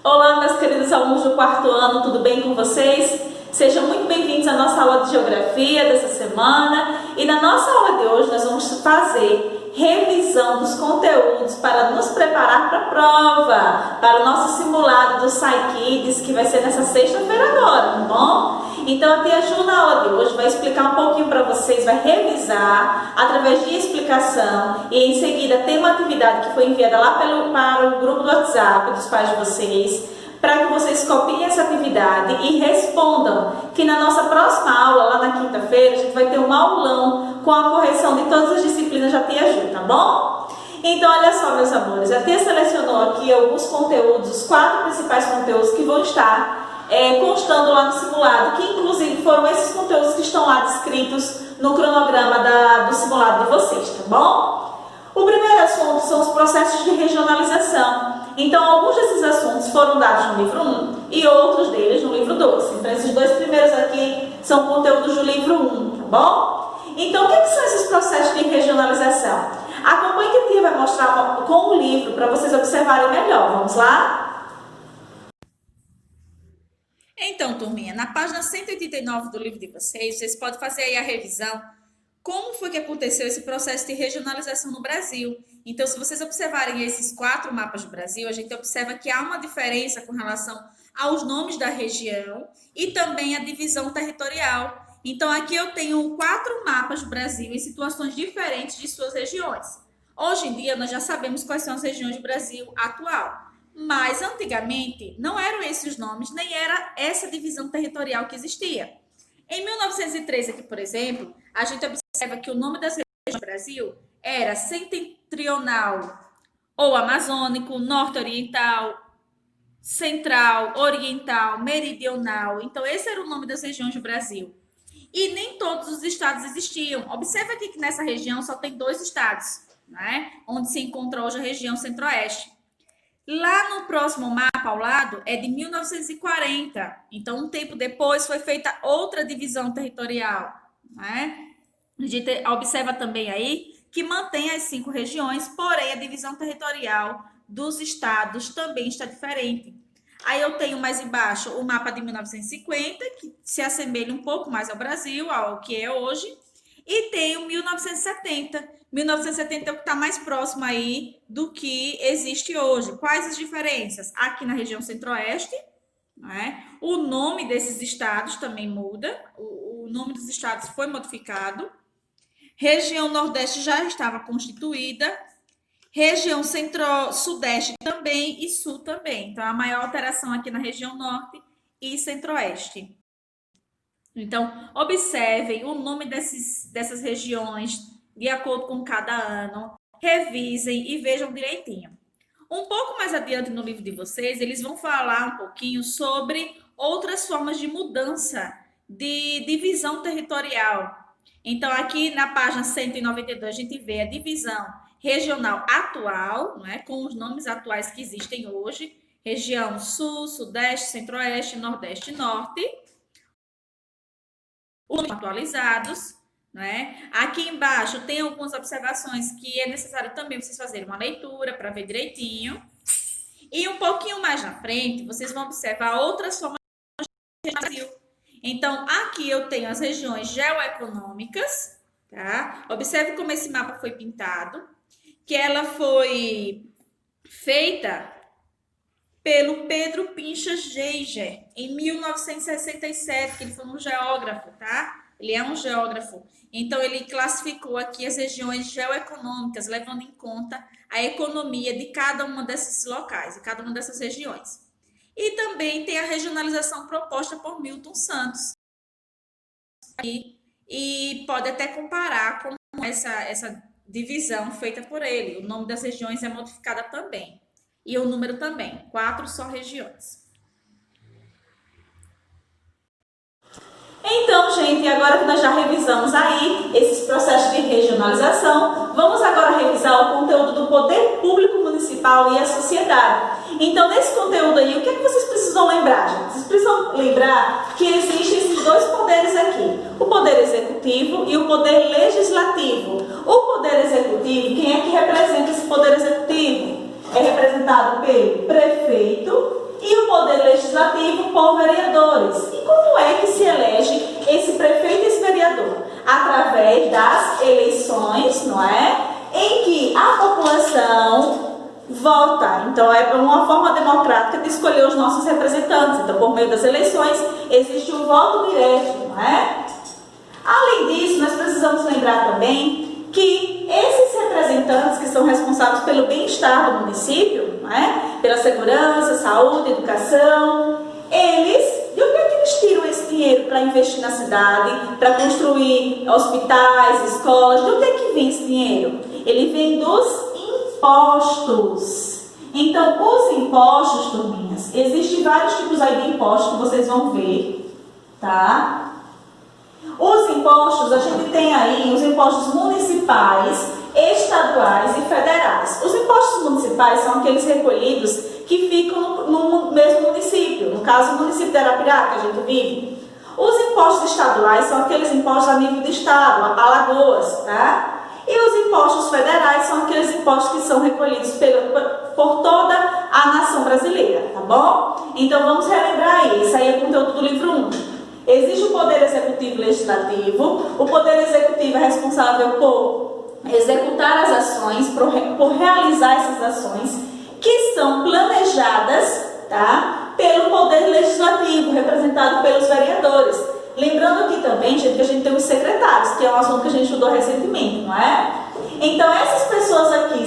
Olá, meus queridos alunos do quarto ano, tudo bem com vocês? Sejam muito bem-vindos à nossa aula de Geografia dessa semana. E na nossa aula de hoje nós vamos fazer revisão dos conteúdos para nos preparar para a prova, para o nosso simulado do SciKids, que vai ser nessa sexta-feira agora, tá bom? Então a tia Ju na aula de hoje vai explicar um pouquinho para vocês, vai revisar através de explicação e em seguida tem uma atividade que foi enviada lá para o grupo do WhatsApp dos pais de vocês, para que vocês copiem essa atividade e respondam, que na nossa próxima aula, lá na quinta-feira, a gente vai ter um aulão com a correção de todas as disciplinas da tia Ju, tá bom? Então, olha só, meus amores, a tia selecionou aqui alguns conteúdos, os 4 principais conteúdos que vão estar constando lá no simulado, que inclusive foram esses conteúdos que estão lá descritos no cronograma do simulado de vocês, tá bom? O primeiro assunto são os processos de regionalização. Então, alguns desses assuntos foram dados no livro 1 e outros deles no livro 2. Então, esses dois primeiros aqui são conteúdos do livro 1, tá bom? Então, o que são esses processos de regionalização? Acompanhe que a tia vai mostrar com o livro para vocês observarem melhor. Vamos lá? Então, turminha, na página 189 do livro de vocês podem fazer aí a revisão. Como foi que aconteceu esse processo de regionalização no Brasil? Então, se vocês observarem esses 4 mapas do Brasil, a gente observa que há uma diferença com relação aos nomes da região e também a divisão territorial. Então, aqui eu tenho 4 mapas do Brasil em situações diferentes de suas regiões. Hoje em dia, nós já sabemos quais são as regiões do Brasil atual. Mas, antigamente, não eram esses os nomes, nem era essa divisão territorial que existia. Em 1903, aqui, por exemplo, a gente observa que o nome das regiões do Brasil era setentrional ou amazônico, norte-oriental, central, oriental, meridional. Então, esse era o nome das regiões do Brasil. E nem todos os estados existiam. Observa aqui que nessa região só tem 2 estados, né? Onde se encontra hoje a região centro-oeste. Lá no próximo mapa ao lado é de 1940. Então, um tempo depois foi feita outra divisão territorial, né? A gente observa também aí que mantém as 5 regiões, porém a divisão territorial dos estados também está diferente. Aí eu tenho mais embaixo o mapa de 1950, que se assemelha um pouco mais ao Brasil, ao que é hoje, e tenho 1970. 1970 é o que está mais próximo aí do que existe hoje. Quais as diferenças? Aqui na região centro-oeste, né? O nome desses estados também muda, o nome dos estados foi modificado. Região nordeste já estava constituída, região centro-sudeste também e sul também. Então, a maior alteração aqui na região norte e centro-oeste. Então, observem o nome dessas regiões de acordo com cada ano, revisem e vejam direitinho. Um pouco mais adiante no livro de vocês, eles vão falar um pouquinho sobre outras formas de mudança de divisão territorial. Então, aqui na página 192, a gente vê a divisão regional atual, não é? Com os nomes atuais que existem hoje, região sul, sudeste, centro-oeste, nordeste e norte, os atualizados. Né? Aqui embaixo tem algumas observações que é necessário também vocês fazerem uma leitura para ver direitinho. E um pouquinho mais na frente, vocês vão observar outras formas de Brasil. Então, aqui eu tenho as regiões geoeconômicas, tá? Observe como esse mapa foi pintado, que ela foi feita pelo Pedro Pinchas Geiger, em 1967, que ele foi um geógrafo, tá? Ele é um geógrafo. Então, ele classificou aqui as regiões geoeconômicas, levando em conta a economia de cada uma desses locais, de cada uma dessas regiões. E também tem a regionalização proposta por Milton Santos. E pode até comparar com essa divisão feita por ele. O nome das regiões é modificada também. E o número também, 4 só regiões. Então, gente, agora que nós já revisamos aí esses processos de regionalização, vamos agora revisar o conteúdo do poder público municipal e a sociedade. Então, nesse conteúdo aí, o que é que vocês precisam lembrar, gente? Vocês precisam lembrar que existem esses 2 poderes aqui, o poder executivo e o poder legislativo. O poder executivo, quem é que representa esse poder executivo? É representado pelo prefeito e o população vota. Então, é uma forma democrática de escolher os nossos representantes. Então, por meio das eleições, existe o voto direto, não é? Além disso, nós precisamos lembrar também que esses representantes que são responsáveis pelo bem-estar do município, não é? Pela segurança, saúde, educação, de onde é que eles tiram esse dinheiro para investir na cidade, para construir hospitais, escolas? De onde é que vem esse dinheiro? Ele vem dos impostos. Então, os impostos, turminhas, existem vários tipos aí de impostos que vocês vão ver, tá? Os impostos, a gente tem aí os impostos municipais, estaduais e federais. Os impostos municipais são aqueles recolhidos que ficam no mesmo município, no caso o município de Arapiraca, que a gente vive. Os impostos estaduais são aqueles impostos a nível de estado, Alagoas, tá? E os impostos federais são aqueles impostos que são recolhidos por toda a nação brasileira, tá bom? Então vamos relembrar aí, isso aí é conteúdo do livro 1. Existe o Poder Executivo e Legislativo. O Poder Executivo é responsável por executar as ações, por realizar essas ações, que são planejadas, tá, pelo Poder Legislativo, representado pelos vereadores. Lembrando aqui também, gente, que a gente tem os secretários, que é um assunto que a gente estudou recentemente, não é? Então, essas pessoas aqui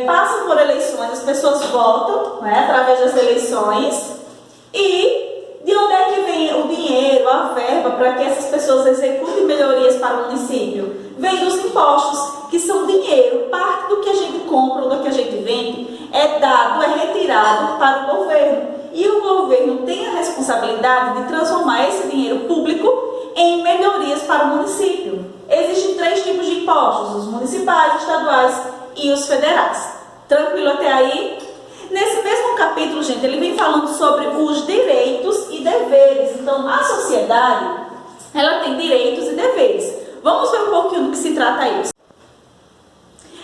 passam por eleições, as pessoas votam, não é, através das eleições, e de onde é que vem o dinheiro, a verba, para que essas pessoas executem melhorias para o município? Vem dos impostos, que são dinheiro, parte do que a gente compra ou do que a gente vende, é retirado para o governo. E o governo tem a responsabilidade de transformar esse dinheiro público em melhorias para o município. Existem 3 tipos de impostos, os municipais, estaduais e os federais. Tranquilo até aí? Nesse mesmo capítulo, gente, ele vem falando sobre os direitos e deveres. Então, a sociedade, ela tem direitos e deveres. Vamos ver um pouquinho do que se trata isso.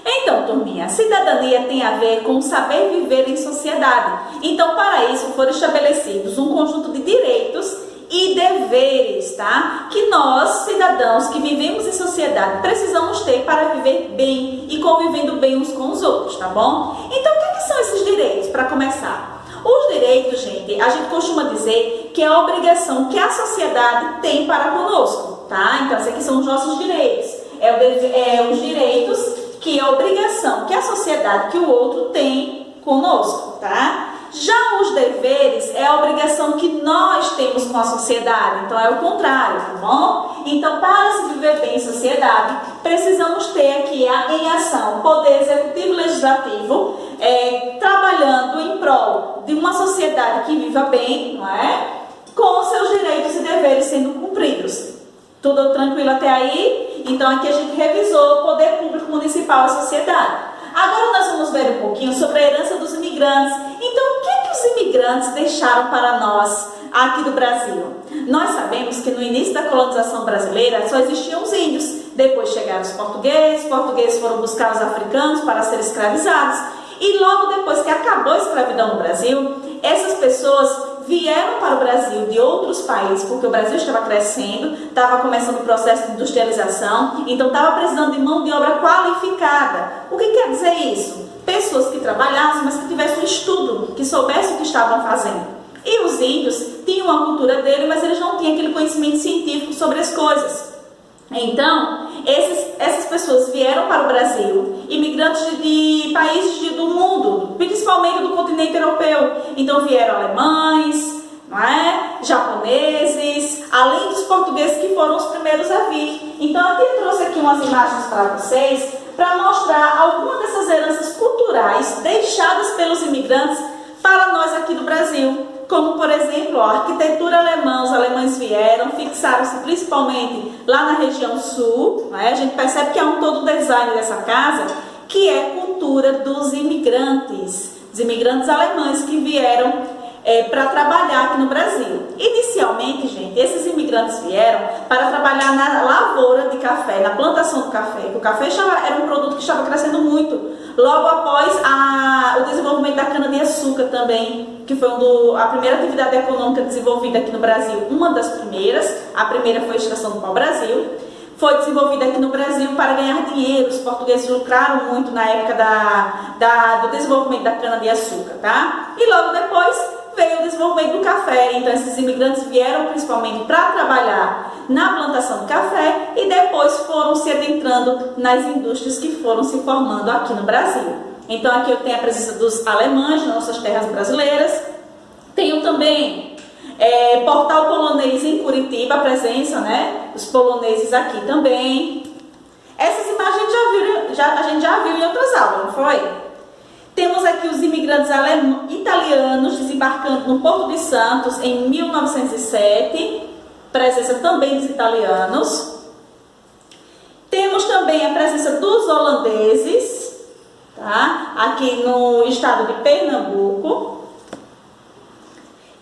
Então, turminha, a cidadania tem a ver com o saber viver em sociedade. Então, para isso, foram estabelecidos um conjunto de direitos e deveres, tá? Que nós, cidadãos que vivemos em sociedade, precisamos ter para viver bem e convivendo bem uns com os outros, tá bom? Então, o que são esses direitos, para começar? Os direitos, gente, a gente costuma dizer que é a obrigação que a sociedade tem para conosco, tá? Então, esses aqui são os nossos direitos. Os direitos que é a obrigação que a sociedade, que o outro tem conosco, tá? Já os deveres é a obrigação que nós temos com a sociedade, então é o contrário, tá bom? Então, para se viver bem em sociedade, precisamos ter aqui em ação o Poder Executivo e Legislativo, trabalhando em prol de uma sociedade que viva bem, não é? Com seus direitos e deveres sendo cumpridos. Tudo tranquilo até aí? Então, aqui a gente revisou o poder público municipal e a sociedade. Agora nós vamos ver um pouquinho sobre a herança dos imigrantes. Então, o que os imigrantes deixaram para nós aqui do Brasil? Nós sabemos que no início da colonização brasileira só existiam os índios. Depois chegaram os portugueses foram buscar os africanos para serem escravizados. E logo depois que acabou a escravidão no Brasil, essas pessoas vieram para o Brasil de outros países, porque o Brasil estava crescendo, estava começando o processo de industrialização, então estava precisando de mão de obra qualificada. O que quer dizer isso? Pessoas que trabalhassem, mas que tivessem um estudo, que soubessem o que estavam fazendo. E os índios tinham a cultura dele, mas eles não tinham aquele conhecimento científico sobre as coisas. Então, essas pessoas vieram para o Brasil, imigrantes de países do mundo, principalmente do continente europeu. Então, vieram alemães, não é? Japoneses, além dos portugueses que foram os primeiros a vir. Então, eu trouxe aqui umas imagens para vocês, para mostrar algumas dessas heranças culturais deixadas pelos imigrantes para nós aqui do Brasil. Como, por exemplo, a arquitetura alemã, os alemães vieram, fixaram-se principalmente lá na região sul, né? A gente percebe que há um todo design dessa casa, que é cultura dos imigrantes, os imigrantes alemães que vieram para trabalhar aqui no Brasil. Inicialmente, gente, esses imigrantes vieram para trabalhar na lavoura de café, na plantação do café, que o café era um produto que estava crescendo muito, logo após o desenvolvimento da cana-de-açúcar também, que foi a primeira atividade econômica desenvolvida aqui no Brasil, uma das primeiras, a primeira foi a extração do pau-brasil. foi desenvolvida aqui no Brasil para ganhar dinheiro. Os portugueses lucraram muito na época do desenvolvimento da cana-de-açúcar, tá? E logo depois veio o desenvolvimento do café. Então esses imigrantes vieram principalmente para trabalhar na plantação do café e depois foram se adentrando nas indústrias que foram se formando aqui no Brasil. Então aqui eu tenho a presença dos alemães nas nossas terras brasileiras. Tenho também Portal Polonês em Curitiba, a presença, né, dos poloneses aqui também. Essas imagens a gente já viu em outras aulas, não foi? Temos aqui os imigrantes italianos desembarcando no Porto de Santos em 1907, presença também dos italianos. Temos também a presença dos holandeses, tá? Aqui no estado de Pernambuco.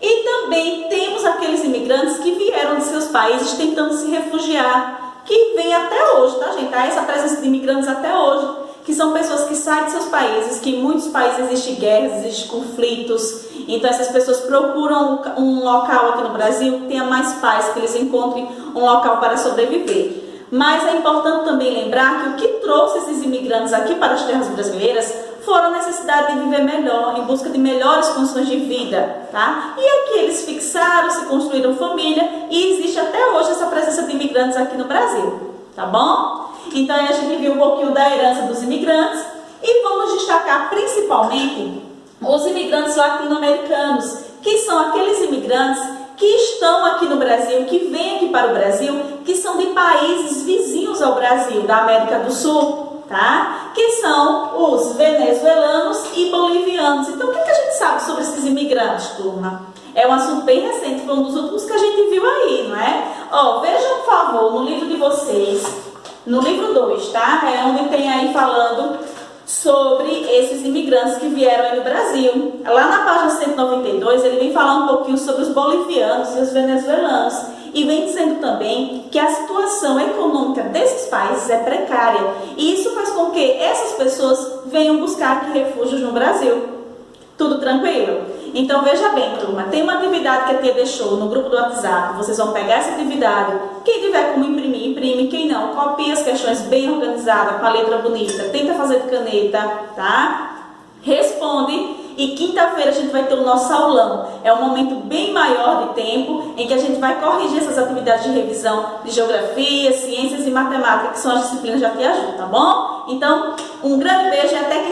E também temos aqueles imigrantes que vieram de seus países tentando se refugiar, que vem até hoje, tá, gente? Há essa presença de imigrantes até hoje, que são pessoas que saem de seus países, que em muitos países existem guerras, existem conflitos. Então essas pessoas procuram um local aqui no Brasil que tenha mais paz, que eles encontrem um local para sobreviver. Mas é importante também lembrar que o que trouxe esses imigrantes aqui para as terras brasileiras foram a necessidade de viver melhor, em busca de melhores condições de vida, tá? E aqui eles fixaram, se construíram família e existe até hoje essa presença de imigrantes aqui no Brasil, tá bom? Então a gente viu um pouquinho da herança dos imigrantes e vamos destacar principalmente os imigrantes latino-americanos, que são aqueles imigrantes que estão aqui no Brasil, que vêm aqui para o Brasil, que são de países vizinhos ao Brasil, da América do Sul, tá? Que são os venezuelanos e bolivianos. Então, o que a gente sabe sobre esses imigrantes, turma? É um assunto bem recente, foi um dos últimos que a gente viu aí, não é? Ó, vejam, por favor, no livro de vocês, no livro 2, tá? É onde tem aí falando sobre esses imigrantes que vieram aí no Brasil. Lá na página 192, ele vem falar um pouquinho sobre os bolivianos e os venezuelanos. E vem dizendo também que a situação econômica desses países é precária. E isso faz com que essas pessoas venham buscar aqui refúgios no Brasil. Tudo tranquilo? Então veja bem, turma, tem uma atividade que a tia deixou no grupo do WhatsApp. Vocês vão pegar essa atividade. Quem tiver como imprimir, imprime. Quem não, copia as questões bem organizadas, com a letra bonita. Tenta fazer de caneta, tá? Responde. E quinta-feira a gente vai ter o nosso aulão. É um momento bem maior de tempo em que a gente vai corrigir essas atividades de revisão de geografia, ciências e matemática, que são as disciplinas da Tia Ju, tá bom? Então, um grande beijo e até